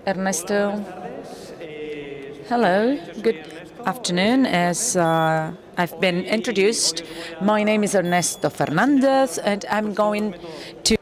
Ernesto. Hello, good afternoon. As I've been introduced, my name is Ernesto Fernández, and I'm going to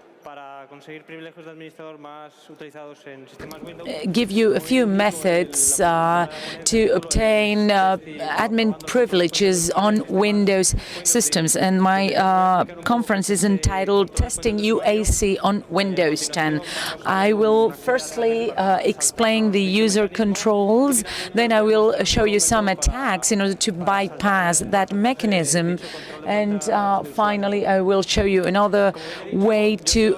give you a few methods to obtain admin privileges on Windows systems. And my conference is entitled Testing UAC on Windows 10. I will firstly explain the user controls, then I will show you some attacks in order to bypass that mechanism, and finally I will show you another way to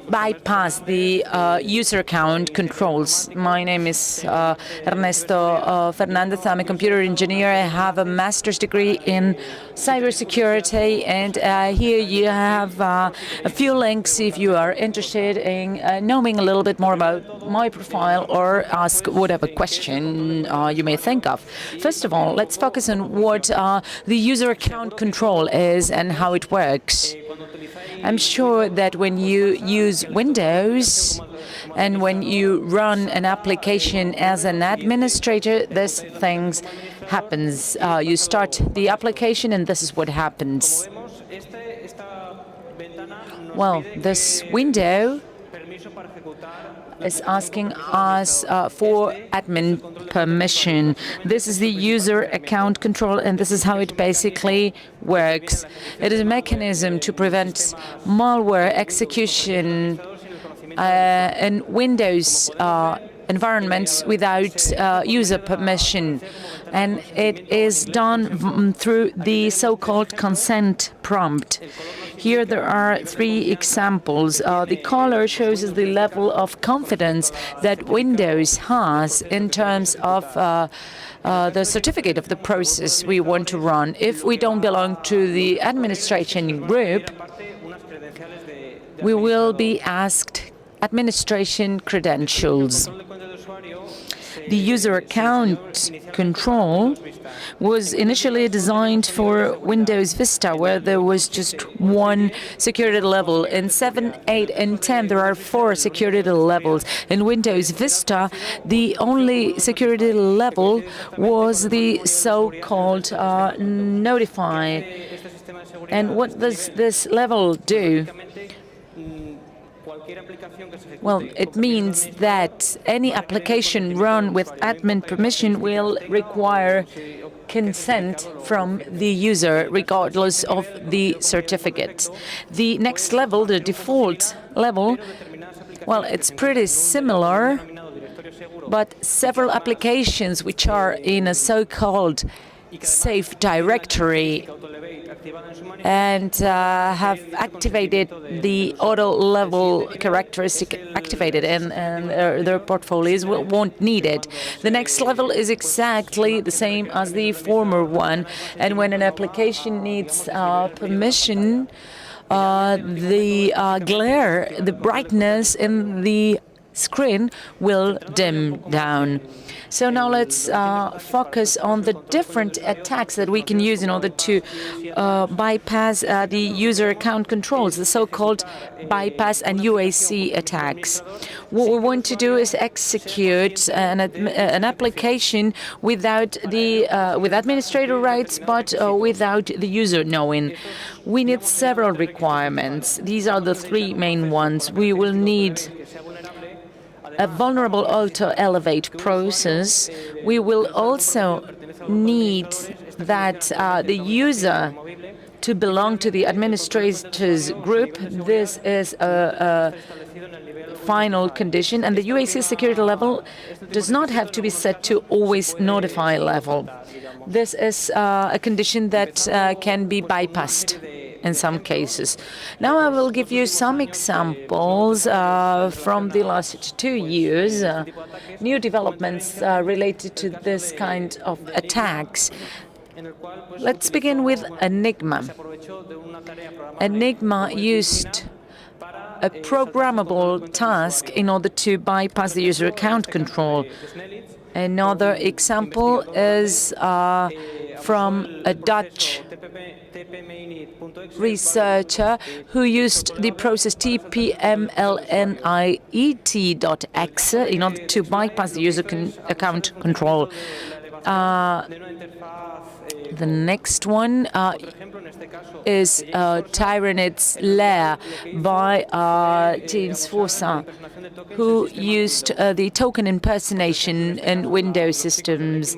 bypass the user account controls. My name is Ernesto Fernández. I'm a computer engineer. I have a master's degree in cybersecurity, and here you have a few links if you are interested in knowing a little bit more about my profile or ask whatever question you may think of. First of all, let's focus on what the user account control is and how it works. I'm sure that when you use Windows and when you run an application as an administrator, this things happens. You start the application and this is what happens. Well, this window is asking us for admin permission. This is the user account control, and this is how it basically works. It is a mechanism to prevent malware execution in Windows environments without user permission. And it is done through the so-called consent prompt. Here there are three examples. The color shows us the level of confidence that Windows has in terms of the certificate of the process we want to run. If we don't belong to the administration group, we will be asked administration credentials. The user account control was initially designed for Windows Vista, where there was just one security level. In 7, 8, and 10, there are 4 security levels. In Windows Vista, the only security level was the so-called notify. And what does this level do? Well, it means that any application run with admin permission will require consent from the user, regardless of the certificate. The next level, the default level, well, it's pretty similar, but several applications which are in a so-called safe directory and have activated the auto-level characteristic activated, and their portfolios won't need it. The next level is exactly the same as the former one, and when an application needs permission, the glare, the brightness in the screen will dim down. So now let's focus on the different attacks that we can use in order to bypass the user account controls, the so-called bypass and UAC attacks. What we want to do is execute an application without the with administrator rights, but without the user knowing. We need several requirements. These are the three main ones. We will need a vulnerable auto-elevate process. We will also need that the user to belong to the administrator's group. This is a final condition, and the UAC security level does not have to be set to always notify level. This is a condition that can be bypassed in some cases. Now I will give you some examples from the last 2 years, new developments related to this kind of attacks. Let's begin with Enigma. Enigma used a programmable task in order to bypass the user account control. Another example is from a Dutch researcher who used the process tpmlniet.exe in order to bypass the user account control. The next one is Tyrannid's Lair by James Forsyth, who used the token impersonation in Windows systems.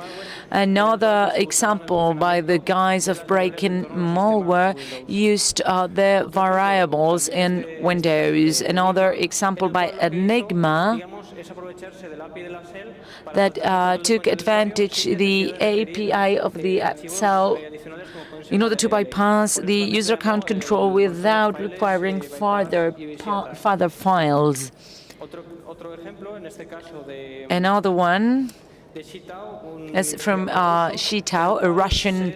Another example by the guise of break-in malware used their variables in Windows. Another example by Enigma that took advantage the API of the cell in order to bypass the user account control without requiring further files. Another one is from Shitao, a Russian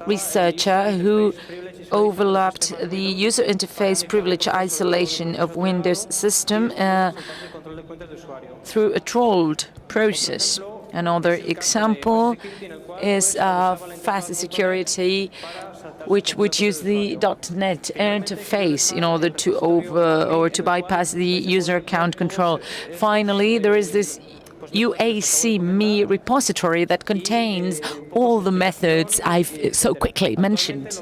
researcher who overlapped the user interface privilege isolation of Windows system through a trolled process. Another example is fast security, which would use the .NET interface in order to bypass the user account control. Finally, there is this UAC Me repository that contains all the methods I've so quickly mentioned.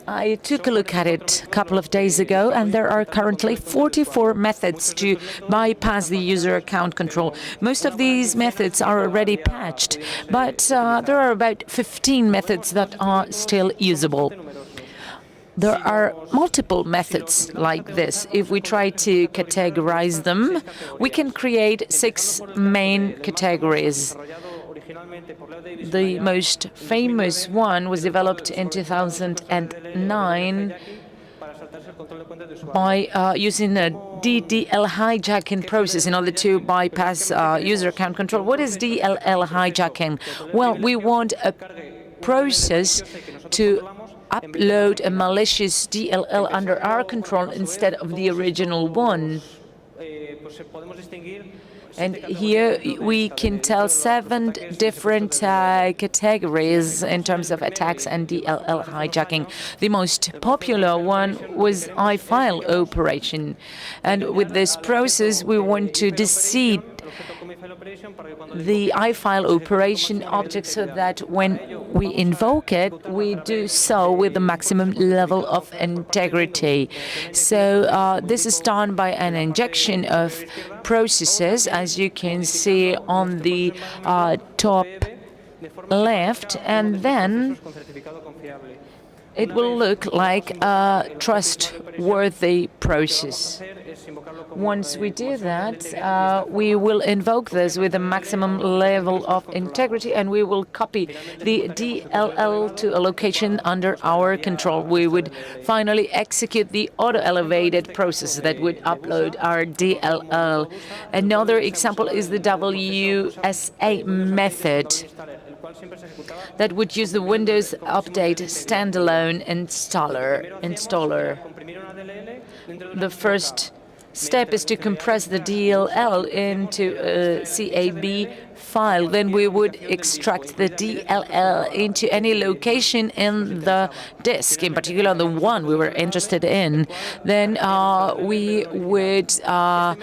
I took a look at it a couple of days ago, and there are currently 44 methods to bypass the user account control. Most of these methods are already patched, but there are about 15 methods that are still usable. There are multiple methods like this. If we try to categorize them, we can create 6 main categories. The most famous one was developed in 2009 by using a DDL hijacking process in order to bypass user account control. What is DLL hijacking? Well, we want a process to upload a malicious DLL under our control instead of the original one. And here we can tell 7 different categories in terms of attacks and DLL hijacking. The most popular one was iFile operation. And with this process, we want to deceive the iFile operation object so that when we invoke it, we do so with the maximum level of integrity. So this is done by an injection of processes, as you can see on the top left, and then it will look like a trustworthy process. Once we do that, we will invoke this with a maximum level of integrity, and we will copy the DLL to a location under our control. We would finally execute the auto-elevated process that would upload our DLL. Another example is the WSA method that would use the Windows Update standalone installer. The first step is to compress the DLL into a CAB file. Then we would extract the DLL into any location in the disk, in particular the one we were interested in. Then we would our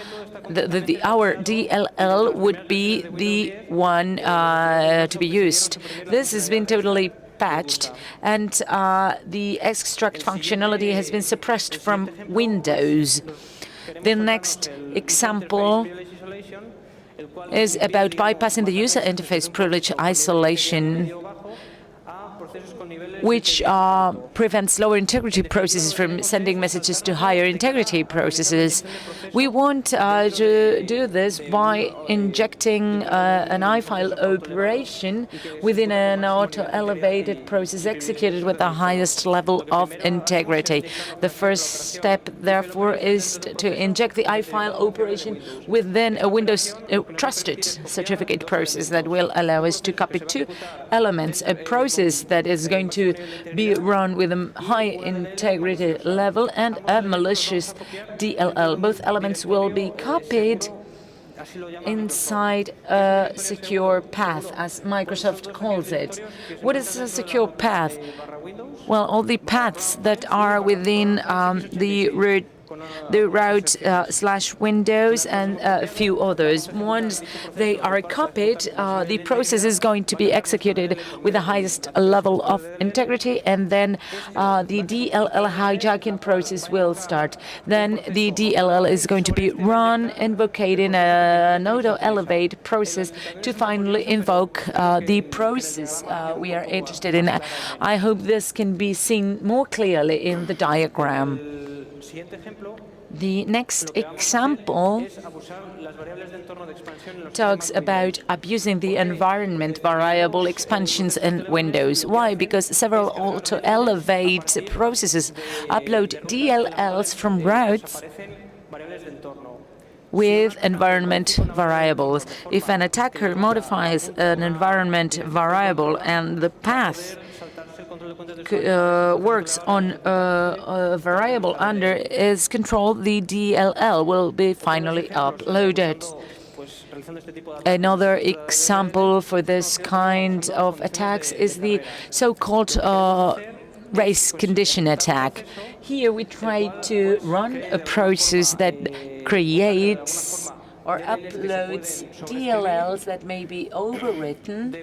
DLL would be the one to be used. This has been totally patched, and the extract functionality has been suppressed from Windows. The next example is about bypassing the user interface privilege isolation, which prevents lower integrity processes from sending messages to higher integrity processes. We want to do this by injecting an iFile operation within an auto-elevated process executed with the highest level of integrity. The first step, therefore, is to inject the iFile operation within a Windows trusted certificate process that will allow us to copy 2 elements, a process that is going to be run with a high integrity level and a malicious DLL. Both elements will be copied inside a secure path, as Microsoft calls it. What is a secure path? Well, all the paths that are within the route / Windows and a few others. Once they are copied, the process is going to be executed with the highest level of integrity, and then the DLL hijacking process will start. Then the DLL is going to be run, invocating an auto-elevate process to finally invoke the process we are interested in. I hope this can be seen more clearly in the diagram. The next example talks about abusing the environment variable expansions in Windows. Why? Because several auto-elevate processes upload DLLs from routes with environment variables. If an attacker modifies an environment variable and the path works on a variable under its control, the DLL will be finally uploaded. Another example for this kind of attacks is the so-called race condition attack. Here we try to run a process that creates or uploads DLLs that may be overwritten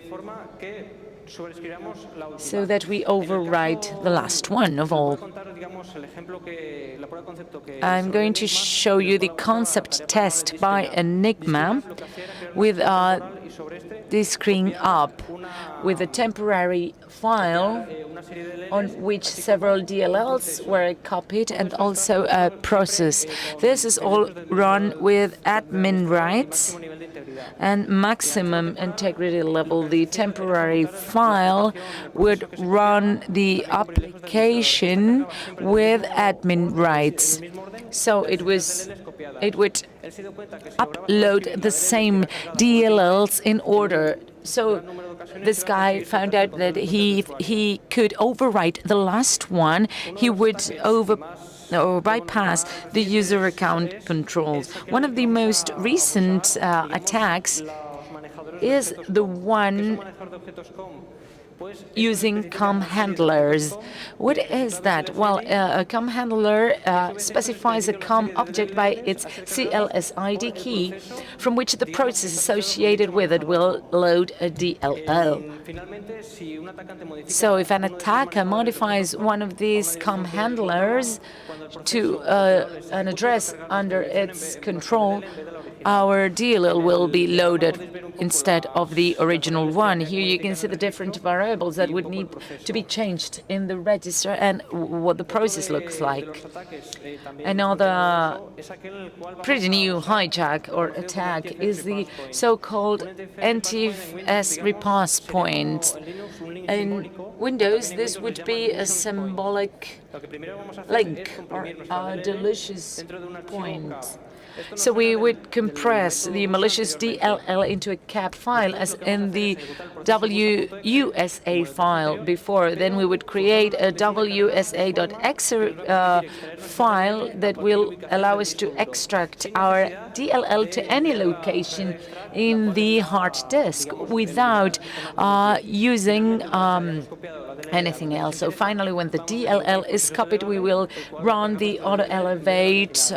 so that we overwrite the last one of all. I'm going to show you the concept test by Enigma with this screen up with a temporary file on which several DLLs were copied and also a process. This is all run with admin rights and maximum integrity level. The temporary file would run the application with admin rights. So it would upload the same DLLs in order. So this guy found out that he could overwrite the last one. He would bypass the user account controls. One of the most recent attacks is the one using Comm Handlers. What is that? Well, a Comm Handler specifies a Comm object by its CLSID key, from which the process associated with it will load a DLL. So if an attacker modifies one of these Comm Handlers to an address under its control, our DLL will be loaded instead of the original one. Here you can see the different variables that would need to be changed in the register and what the process looks like. Another pretty new hijack or attack is the so-called Ntfs reparse point. In Windows, this would be a symbolic link or a delicious point. So we would compress the malicious DLL into a cap file, as in the WUSA file before. Then we would create a WSA.exe file that will allow us to extract our DLL to any location in the hard disk without using anything else. So finally, when the DLL is copied, we will run the auto-elevate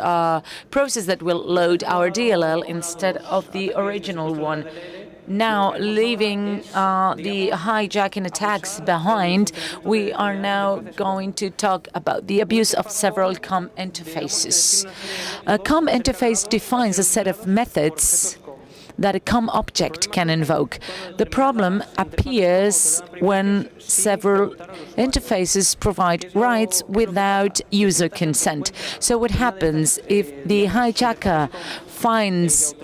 process that will load our DLL instead of the original one. Now, leaving the hijacking attacks behind, we are now going to talk about the abuse of several Comm interfaces. A Comm interface defines a set of methods that a Comm object can invoke. The problem appears when several interfaces provide rights without user consent. So what happens if the hijacker finds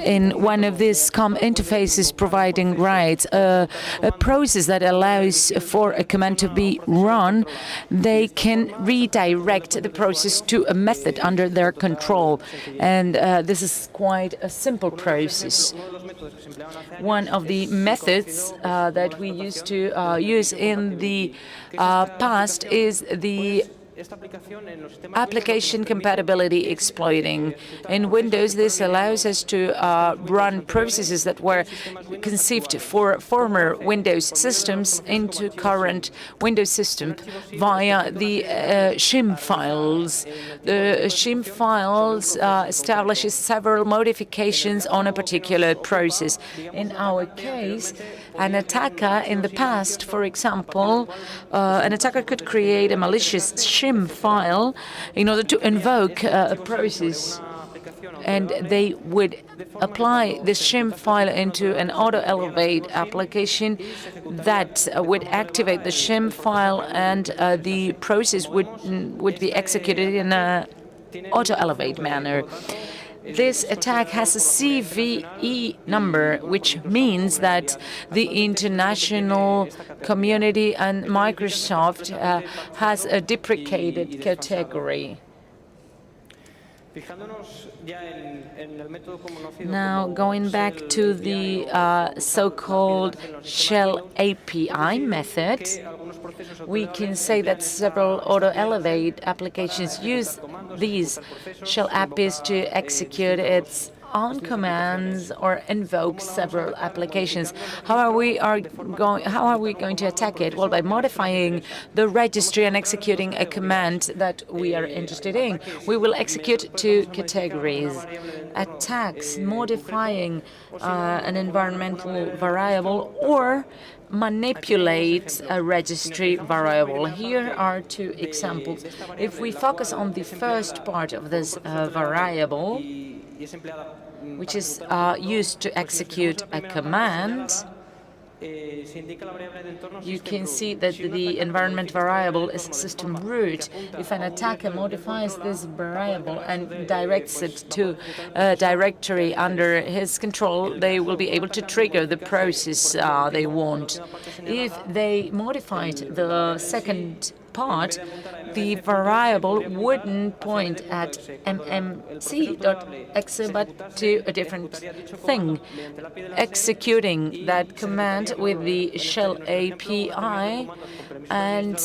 in one of these Comm interfaces providing rights a process that allows for a command to be run, they can redirect the process to a method under their control. And this is quite a simple process. One of the methods that we used to use in the past is the application compatibility exploiting. In Windows, this allows us to run processes that were conceived for former Windows systems into current Windows system via the shim files. The shim files establishes several modifications on a particular process. In our case, an attacker in the past, for example, an attacker could create a malicious shim file in order to invoke a process, and they would apply this shim file into an auto-elevate application that would activate the shim file, and the process would be executed in an auto-elevate manner. This attack has a CVE number, which means that the international community and Microsoft has a deprecated category. Now, going back to the so-called shell API method, we can say that several auto-elevate applications use these shell APIs to execute its own commands or invoke several applications. How are we going to attack it? Well, by modifying the registry and executing a command that we are interested in. We will execute two categories: attacks modifying an environmental variable, or manipulate a registry variable. Here are two examples. If we focus on the first part of this variable, which is used to execute a command, you can see that the environment variable is system root. If an attacker modifies this variable and directs it to a directory under his control, they will be able to trigger the process they want. If they modified the second part, the variable wouldn't point at mmc.exe but to a different thing. Executing that command with the shell API, and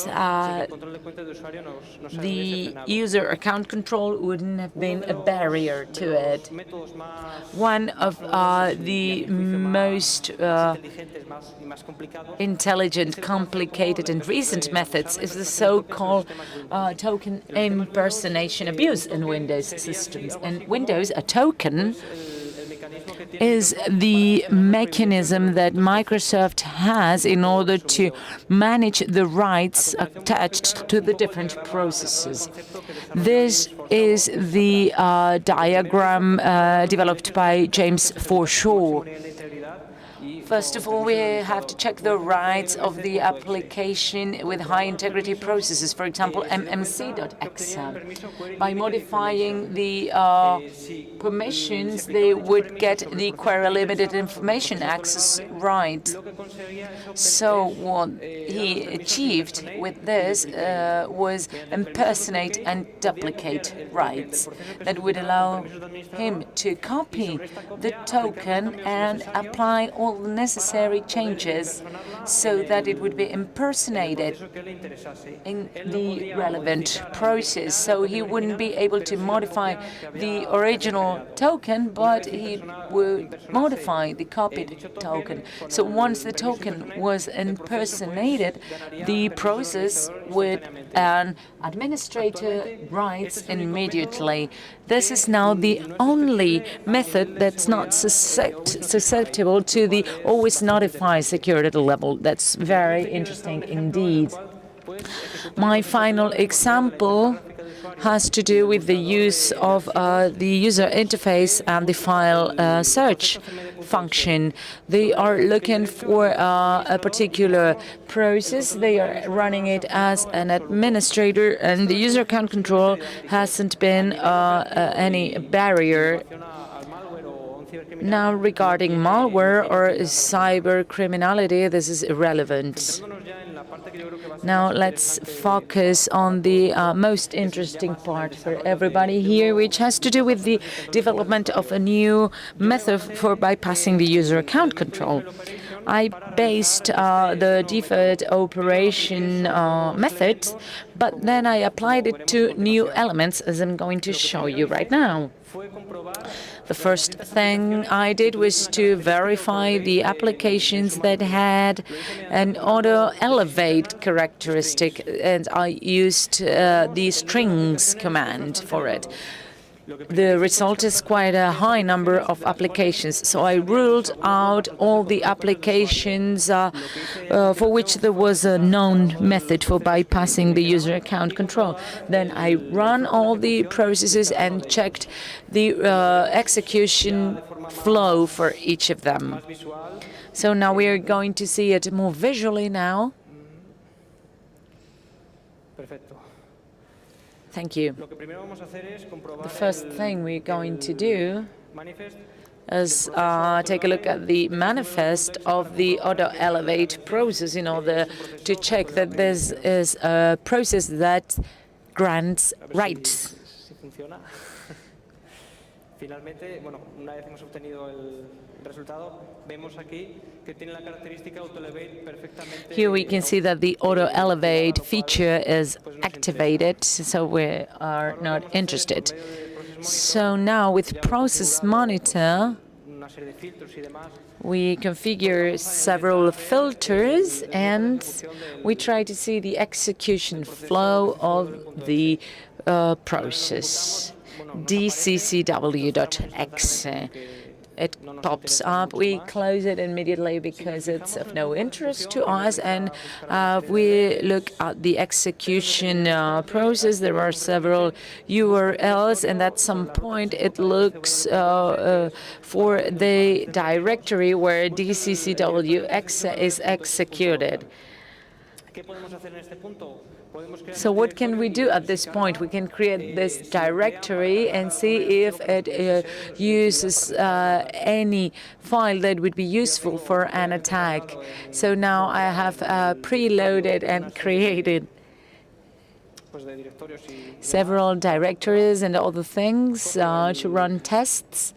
the user account control wouldn't have been a barrier to it. One of the most intelligent, complicated, and recent methods is the so-called token impersonation abuse in Windows systems. In Windows, a token is the mechanism that Microsoft has in order to manage the rights attached to the different processes. This is the diagram developed by James Forshaw. First of all, we have to check the rights of the application with high-integrity processes, for example, mmc.exe. By modifying the permissions, they would get the query-limited information access right. So what he achieved with this was impersonate and duplicate rights that would allow him to copy the token and apply all the necessary changes so that it would be impersonated in the relevant process. So he wouldn't be able to modify the original token, but he would modify the copied token. So once the token was impersonated, the process would earn administrator rights immediately. This is now the only method that's not susceptible to the always notify security level. That's very interesting indeed. My final example has to do with the use of the user interface and the file search function. They are looking for a particular process. They are running it as an administrator, and the user account control hasn't been any barrier. Now, regarding malware or cyber criminality, this is irrelevant. Now, let's focus on the most interesting part for everybody here, which has to do with the development of a new method for bypassing the user account control. I based the default operation method, but then I applied it to new elements, as I'm going to show you right now. The first thing I did was to verify the applications that had an auto-elevate characteristic, and I used the strings command for it. The result is quite a high number of applications, so I ruled out all the applications for which there was a known method for bypassing the user account control. Then I ran all the processes and checked the execution flow for each of them. So now we are going to see it more visually now. Thank you. The first thing we're going to do is take a look at the manifest of the auto-elevate process in order to check that this is a process that grants rights. Here we can see that the auto-elevate feature is activated, so we are not interested. So now with Process Monitor, we configure several filters and we try to see the execution flow of the process. DCCW.exe. It pops up, we close it immediately because it's of no interest to us, and we look at the execution process. There are several URLs, and at some point it looks for the directory where DCCW.exe is executed. So what can we do at this point? We can create this directory and see if it uses any file that would be useful for an attack. So now I have preloaded and created several directories and other things to run tests.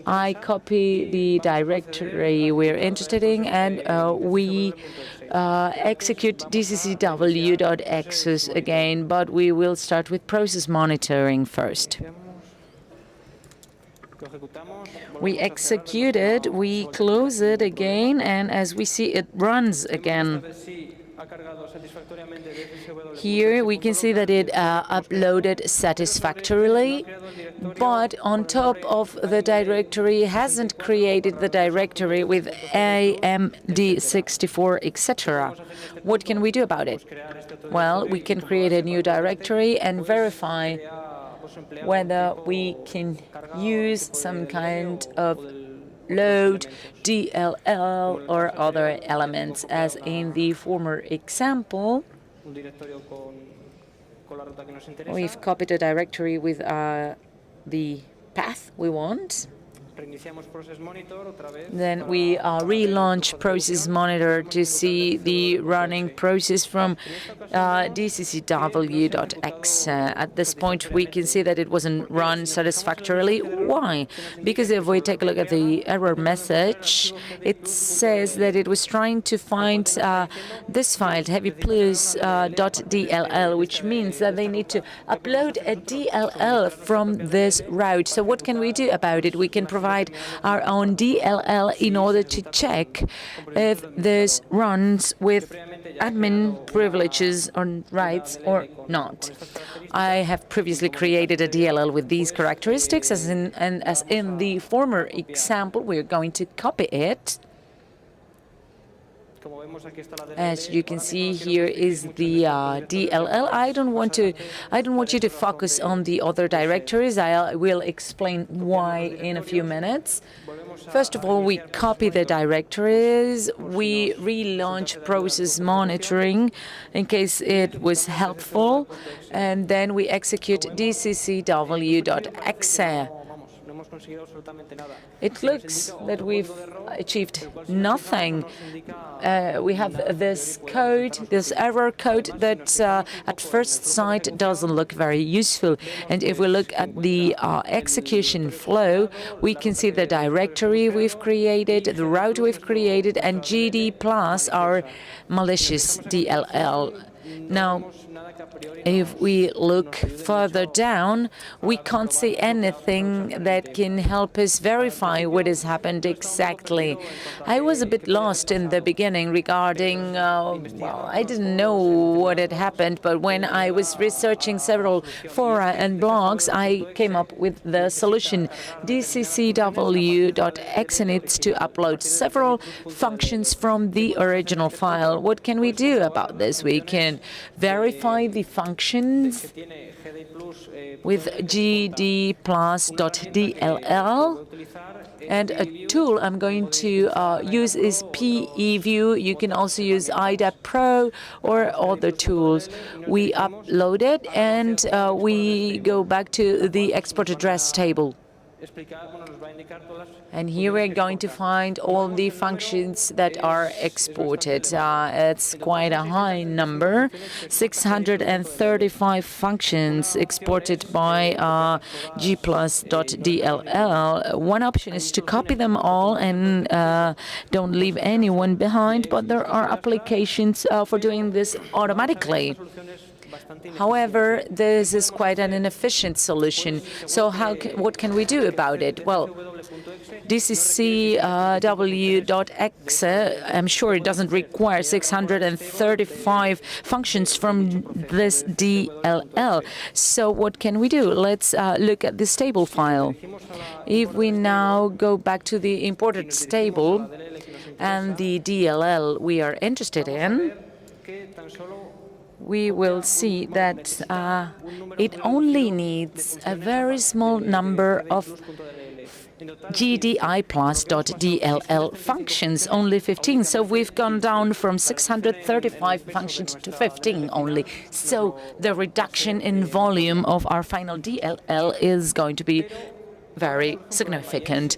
I copy the directory we're interested in, and we execute DCCW.exe again, but we will start with process monitoring first. We execute it, we close it again, and as we see, it runs again. Here we can see that it uploaded satisfactorily, but on top of the directory hasn't created the directory with AMD64, etc. What can we do about it? Well, we can create a new directory and verify whether we can use some kind of load, DLL, or other elements, as in the former example. We've copied a directory with the path we want. Then we relaunch Process Monitor to see the running process from DCCW.exe. At this point, we can see that it wasn't run satisfactorily. Why? Because if we take a look at the error message, it says that it was trying to find this file, heavyplus.dll, which means that they need to upload a DLL from this route. So what can we do about it? We can provide our own DLL in order to check if this runs with admin privileges or rights or not. I have previously created a DLL with these characteristics, as in the former example. We're going to copy it. As you can see, here is the DLL. I don't want you to focus on the other directories. I will explain why in a few minutes. First of all, we copy the directories. We relaunch process monitoring in case it was helpful, and then we execute DCCW.exe. It looks that we've achieved nothing. We have this code, this error code that at first sight doesn't look very useful. And if we look at the execution flow, we can see the directory we've created, the route we've created, and GD plus our malicious DLL. Now, if we look further down, we can't see anything that can help us verify what has happened exactly. I was a bit lost in the beginning regarding, well, I didn't know what had happened, but when I was researching several fora and blogs, I came up with the solution. dccw.exe needs to upload several functions from the original file. What can we do about this? We can verify the functions with gd+.dll, and a tool I'm going to use is PEView. You can also use IDAP Pro or other tools. We upload it and we go back to the export address table. And here we're going to find all the functions that are exported. It's quite a high number, 635 functions exported by g+.dll. One option is to copy them all and don't leave anyone behind, but there are applications for doing this automatically. However, this is quite an inefficient solution. So what can we do about it? Well, dccw.exe, I'm sure it doesn't require 635 functions from this DLL. So what can we do? Let's look at this stable file. If we now go back to the imported stable and the DLL we are interested in, we will see that it only needs a very small number of GDI+.dll functions, only 15. So we've gone down from 635 functions to 15 only. So the reduction in volume of our final DLL is going to be very significant.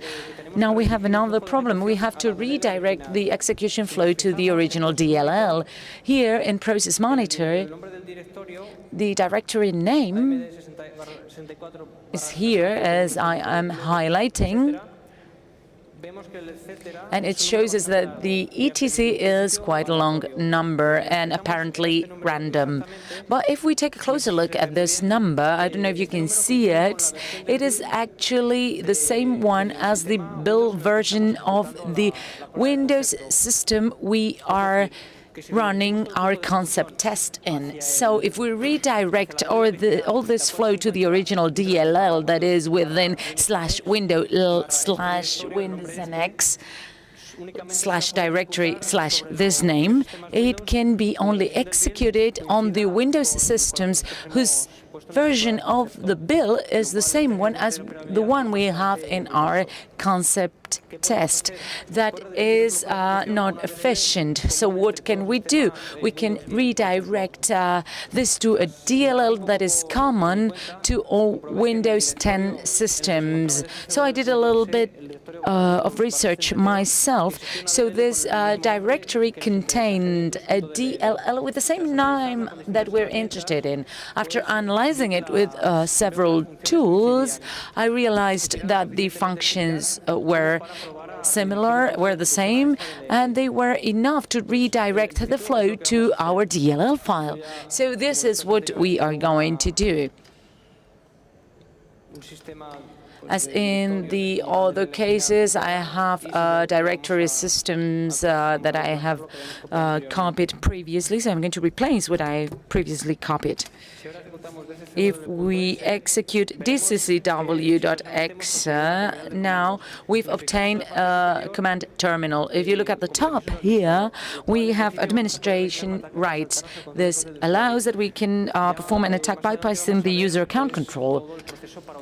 Now we have another problem. We have to redirect the execution flow to the original DLL. Here in Process Monitor, the directory name is here as I am highlighting, and it shows us that the etc is quite a long number and apparently random. But if we take a closer look at this number, I don't know if you can see it, it is actually the same one as the build version of the Windows system we are running our concept test in. So if we redirect all this flow to the original DLL that is within /window/Windows NX /directory/this name, it can be only executed on the Windows systems whose version of the build is the same one as the one we have in our concept test. That is not efficient. So what can we do? We can redirect this to a DLL that is common to all Windows 10 systems. So I did a little bit of research myself. So this directory contained a DLL with the same name that we're interested in. After analyzing it with several tools, I realized that the functions were similar, were the same, and they were enough to redirect the flow to our DLL file. So this is what we are going to do. As in the other cases, I have directory systems that I have copied previously, so I'm going to replace what I previously copied. If we execute dccw.exe, now we've obtained a command terminal. If you look at the top here, we have administration rights. This allows that we can perform an attack bypassing the user account control.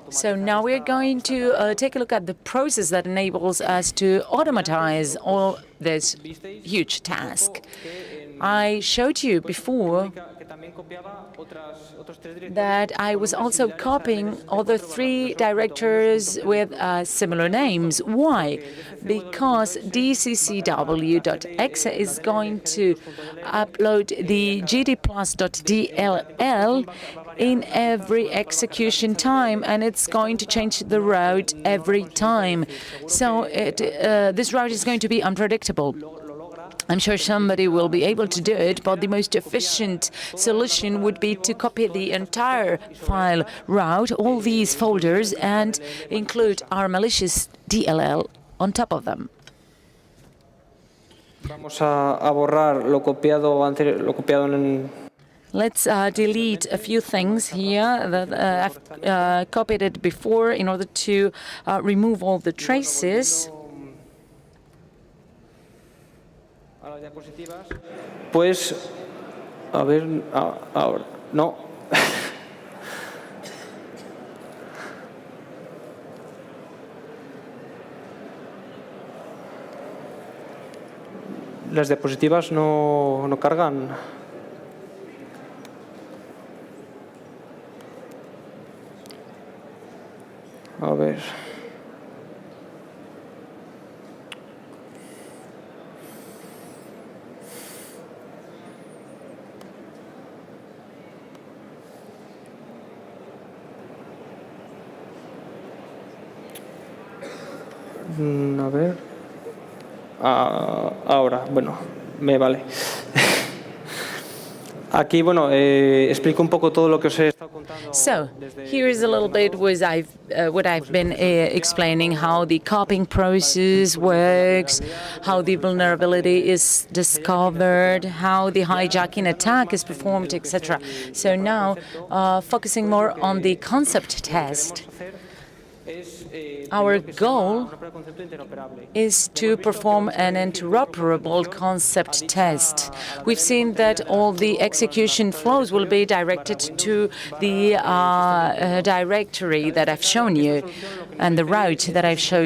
So now we're going to take a look at the process that enables us to automatize all this huge task. I showed you before that I was also copying other 3 directories with similar names. Why? Because dccw.exe is going to upload the gdplus.dll in every execution time, and it's going to change the route every time. So this route is going to be unpredictable. I'm sure somebody will be able to do it, but the most efficient solution would be to copy the entire file route, all these folders, and include our malicious DLL on top of them. Vamos a borrar lo copiado en. Let's delete a few things here that I've copied it before in order to remove all the traces. Pues, a ver, ahora, no. Las diapositivas no cargan. A ver. A ver. Ahora, bueno, me vale. Aquí, bueno, explico un poco todo lo que os he estado contando. So, here is a little bit what I've been explaining, how the copying process works, how the vulnerability is discovered, how the hijacking attack is performed, etc. So now, focusing more on the concept test. Our goal is to perform an interoperable concept test. We've seen that all the execution flows will be directed to the directory that I've shown you and the route that I've showed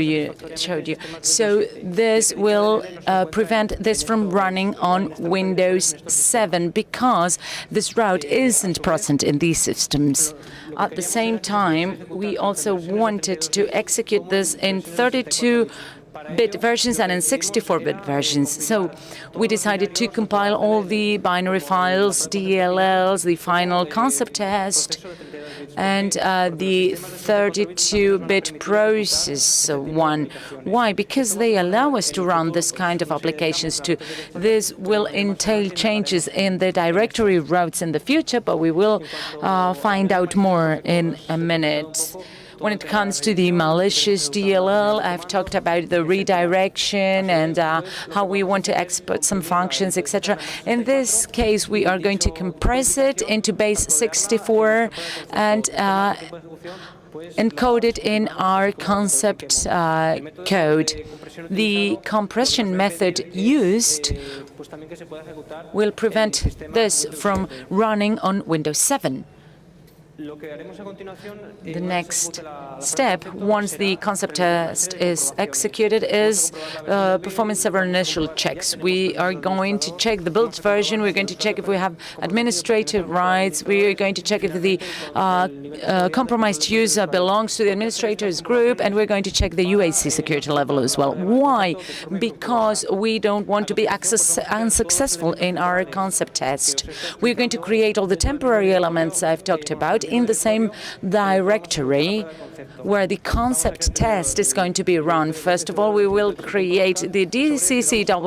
you. So this will prevent this from running on Windows 7 because this route isn't present in these systems. At the same time, we also wanted to execute this in 32-bit versions and in 64-bit versions. So we decided to compile all the binary files, DLLs, the final concept test, and the 32-bit process one. Why? Because they allow us to run this kind of applications too. This will entail changes in the directory routes in the future, but we will find out more in a minute. When it comes to the malicious DLL, I've talked about the redirection and how we want to export some functions, etc. In this case, we are going to compress it into base 64 and encode it in our concept code. The compression method used will prevent this from running on Windows 7. The next step, once the concept test is executed, is performing several initial checks. We are going to check the build version, we're going to check if we have administrative rights, we are going to check if the compromised user belongs to the administrators group, and we're going to check the UAC security level as well. Why? Because we don't want to be unsuccessful in our concept test. We're going to create all the temporary elements I've talked about in the same directory where the concept test is going to be run. First of all, we will create the dccw.exe.local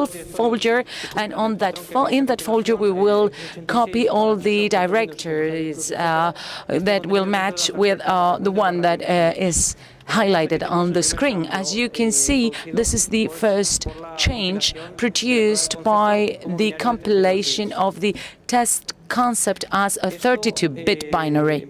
folder, and on that in that folder we will copy all the directories that will match with the one that is highlighted on the screen. As you can see, this is the first change produced by the compilation of the test concept as a 32-bit binary.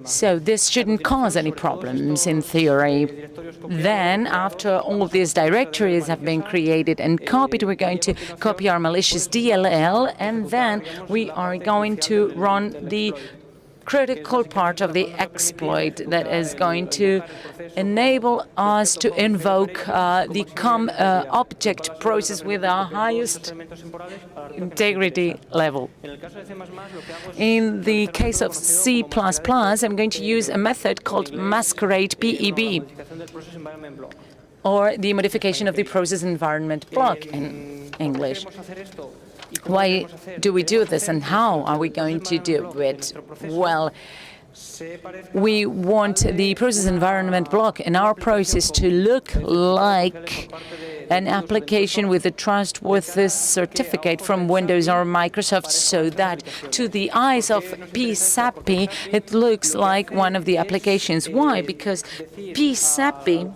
So this shouldn't cause any problems in theory. Then, after all of these directories have been created and copied, we're going to copy our malicious DLL, and then we are going to run the critical part of the exploit that is going to enable us to invoke the COM object process with our highest integrity level. In the case of C++, I'm going to use a method called masquerade PEB, or the modification of the process environment block in English. Why do we do this, and how are we going to do it? Well, we want the process environment block in our process to look like an application with a trustworthy certificate from Windows or Microsoft, so that to the eyes of PSAPI, it looks like one of the applications. Why? Because PSAPI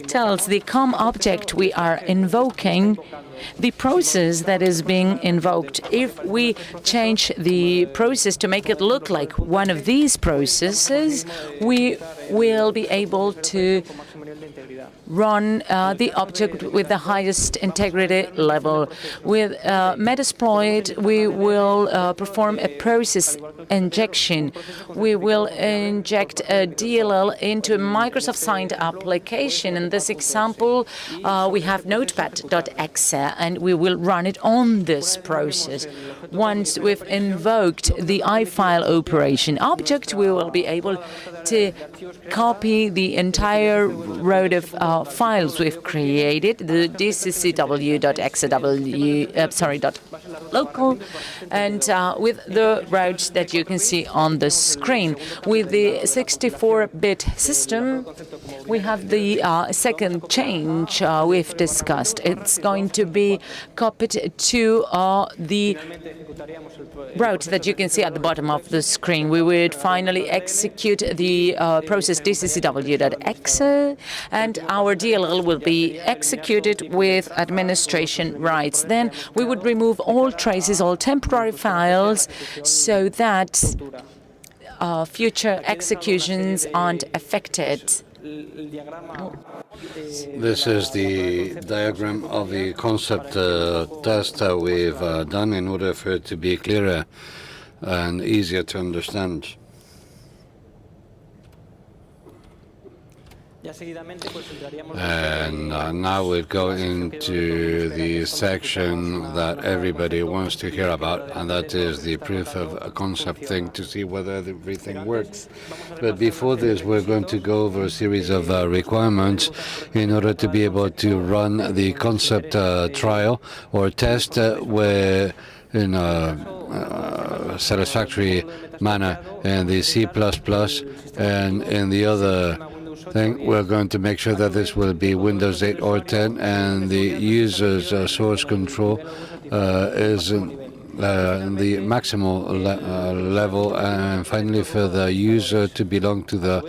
tells the COM object we are invoking the process that is being invoked. If we change the process to make it look like one of these processes, we will be able to run the object with the highest integrity level. With Metasploit, we will perform a process injection. We will inject a DLL into a Microsoft-signed application. In this example, we have notepad.exe, and we will run it on this process. Once we've invoked the iFile operation object, we will be able to copy the entire row of files we've created, the dcw.exe.local, and with the routes that you can see on the screen. With the 64-bit system, we have the second change we've discussed. It's going to be copied to the route that you can see at the bottom of the screen. We would finally execute the process dccw.exe, and our DLL will be executed with administration rights. Then we would remove all traces, all temporary files, so that future executions aren't affected. This is the diagram of the concept test we've done in order for it to be clearer and easier to understand. And now we'll go into the section that everybody wants to hear about, and that is the proof of a concept thing, to see whether everything works. But before this, we're going to go over a series of requirements in order to be able to run the concept trial or test where in a satisfactory manner in the C++, and in the other thing, we're going to make sure that this will be Windows 8 or 10, and the user's source control is in the maximal level, and finally for the user to belong to the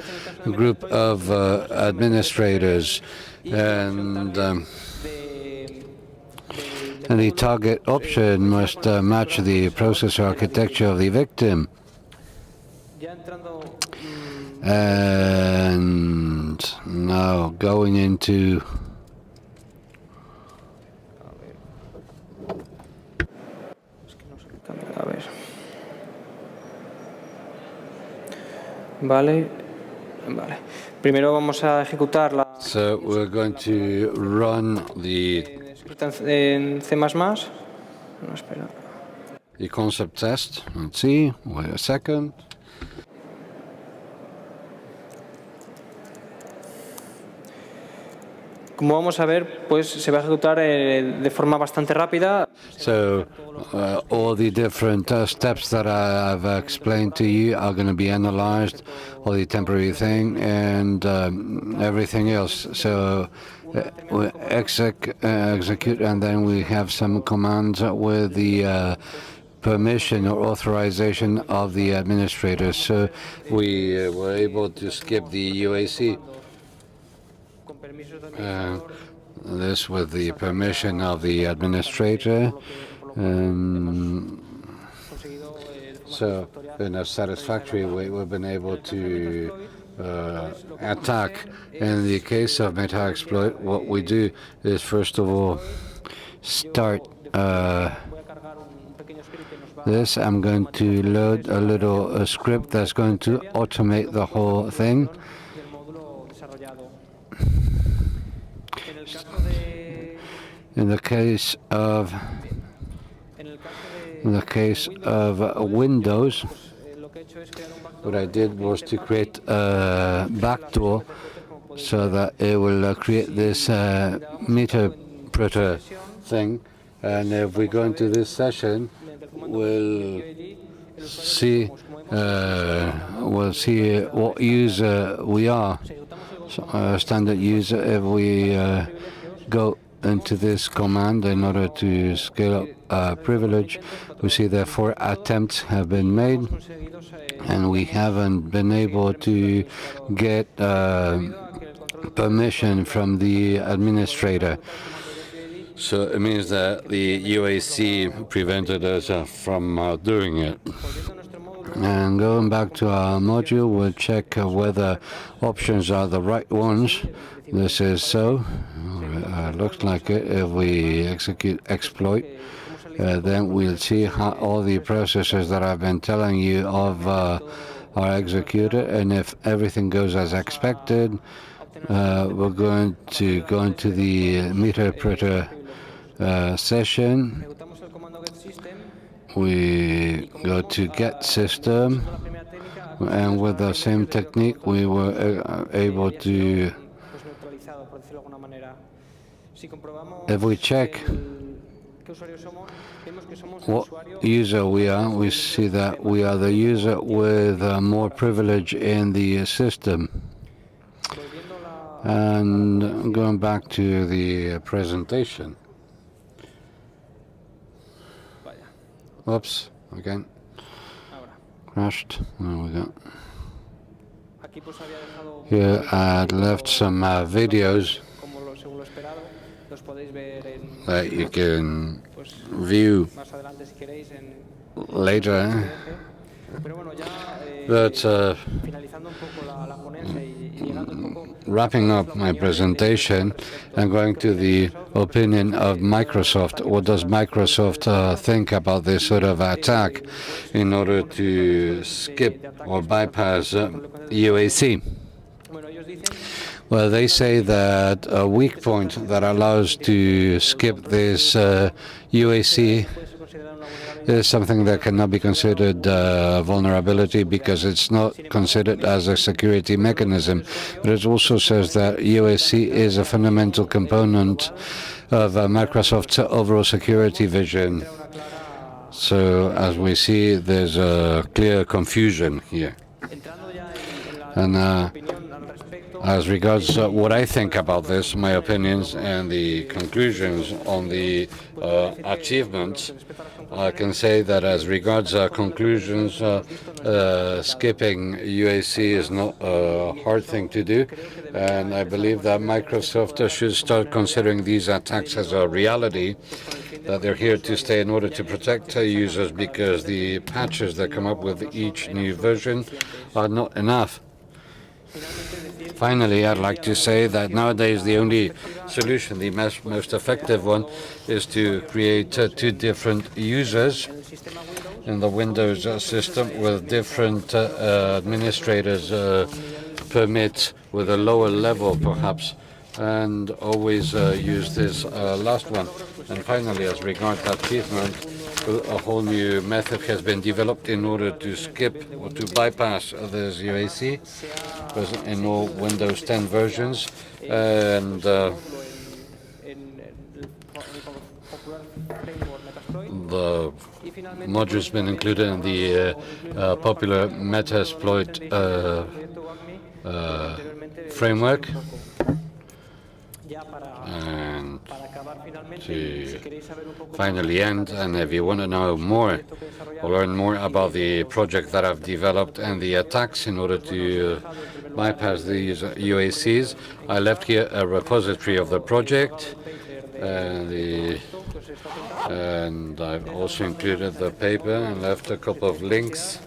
group of administrators. And the target option must match the processor architecture of the victim. And now going into Vale. Primero vamos a ejecutar la. So we're going to run the En C++. No, espera. The concept test. Let's see. Wait a second. Como vamos a ver, pues se va a ejecutar de forma bastante rápida. So all the different steps that I've explained to you are going to be analyzed, all the temporary thing and everything else. So we execute, and then we have some commands with the permission or authorization of the administrator. So we were able to skip the UAC. This with the permission of the administrator. So in a satisfactory way, we've been able to attack. In the case of meta-exploit, what we do is, first of all, start this, I'm going to load a little script that's going to automate the whole thing. In the case of Windows, what I did was to create a backdoor so that it will create this meter-preter thing. And if we go into this session, we'll see what user we are. So, standard user. If we go into this command in order to scale up privilege, we see that 4 attempts have been made, and we haven't been able to get permission from the administrator. So it means that the UAC prevented us from doing it. And going back to our module, we'll check whether options are the right ones. This is so. Looks like it. If we execute exploit, then we'll see how all the processes that I've been telling you of are executed. And if everything goes as expected, we're going to go into the meter-preter session. We go to get system, and with the same technique we were able to, if we check what user we are, we see that we are the user with more privilege in the system. And going back to the presentation. Oops, again. Crashed. There we go. Here I left some videos that you can view later. But wrapping up my presentation, I'm going to the opinion of Microsoft. What does Microsoft think about this sort of attack in order to skip or bypass UAC? Well, they say that a weak point that allows to skip this UAC is something that cannot be considered a vulnerability because it's not considered as a security mechanism. But it also says that UAC is a fundamental component of Microsoft's overall security vision. So as we see, there's a clear confusion here. And as regards what I think about this, my opinions and the conclusions on the achievements, I can say that as regards conclusions, skipping UAC is not a hard thing to do, and I believe that Microsoft should start considering these attacks as a reality, that they're here to stay in order to protect users, because the patches that come up with each new version are not enough. Finally, I'd like to say that nowadays the only solution, the most effective one, is to create 2 different users in the Windows system with different administrators permits with a lower level, perhaps, and always use this last one. And finally, as regards achievement, a whole new method has been developed in order to skip or to bypass this UAC in all Windows 10 versions, and the module's been included in the popular Metasploit framework. And to finally end, and if you want to know more or learn more about the project that I've developed and the attacks in order to bypass these UACs, I left here a repository of the project, and I've also included the paper and left a couple of links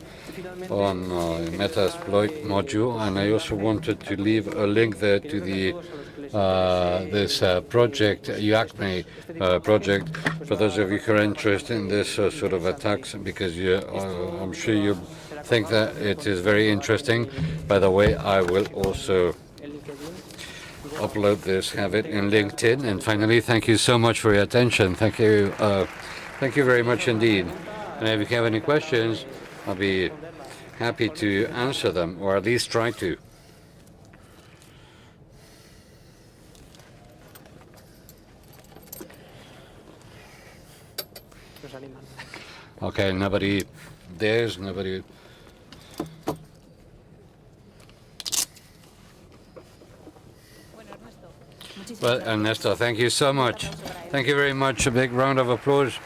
on Metasploit module, and I also wanted to leave a link there to the this project, Uac project, for those of you who are interested in this sort of attacks, because I'm sure you think that it is very interesting. By the way, I will also upload this, have it in LinkedIn. And finally, thank you so much for your attention. Thank you very much indeed. And if you have any questions, I'll be happy to answer them, or at least try to. Okay, nobody dares, nobody. Well, Ernesto, thank you so much. Thank you very much. A big round of applause.